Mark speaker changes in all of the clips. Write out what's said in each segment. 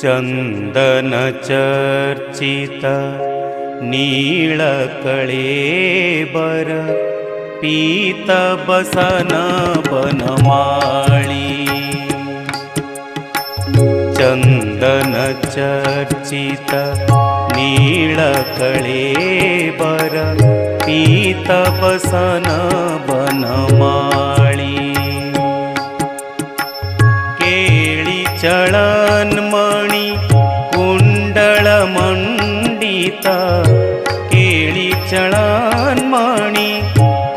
Speaker 1: चंदन चर्चित नीळकळेबर पीत बसन बनमाळी। चंदन चर्चित नीळकळेबर पीत बसन बनमाळी। केळी चळणमणी कुंडल मंडित, केळी चळणमणी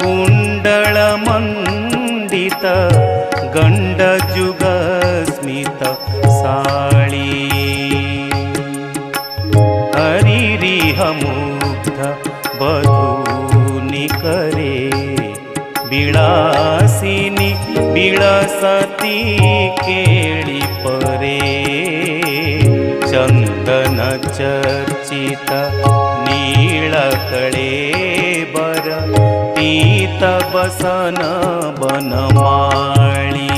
Speaker 1: कुंडल मंडित, गंडजुग स्मित साळी। हरिरिह मुग्ध बधूनि करे बिळासिनी बिळसती केळी परे। चंदन चर्चित नीळकळेबर पीत बसन बनमाळी।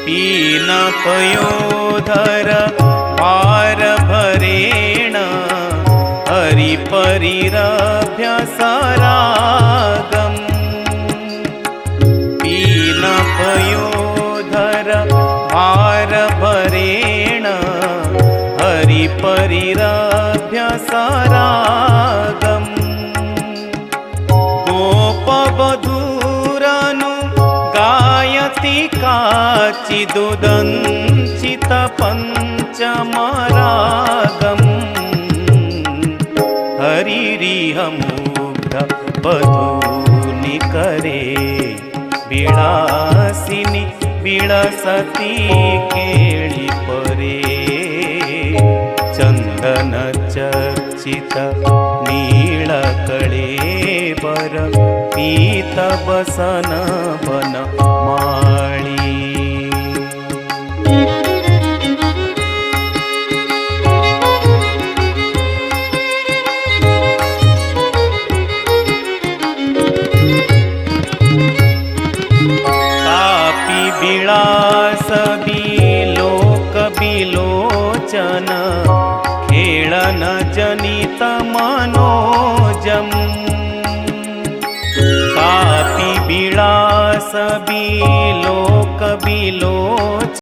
Speaker 1: पीन पयोधर भार भरेण, हरिपरिरभ्यसरागम्। पीन पयोधर भार भरेण, हरिपरिरभ्यसरागम्। गोपवधूरनु गायति काचिदुदञ्चित पञ्चमरागम्। हरिरिह मुग्ध बधूनि करे बिळासिनी बिळसती केळी परे। चंदन चर्चित नीळकळेबर पीत बसन बनमाळी। कापी बिळास बिलोक बिलोचन, खेळन जनित मनोजम्। कापी बिळास बिलोक बिलोचन,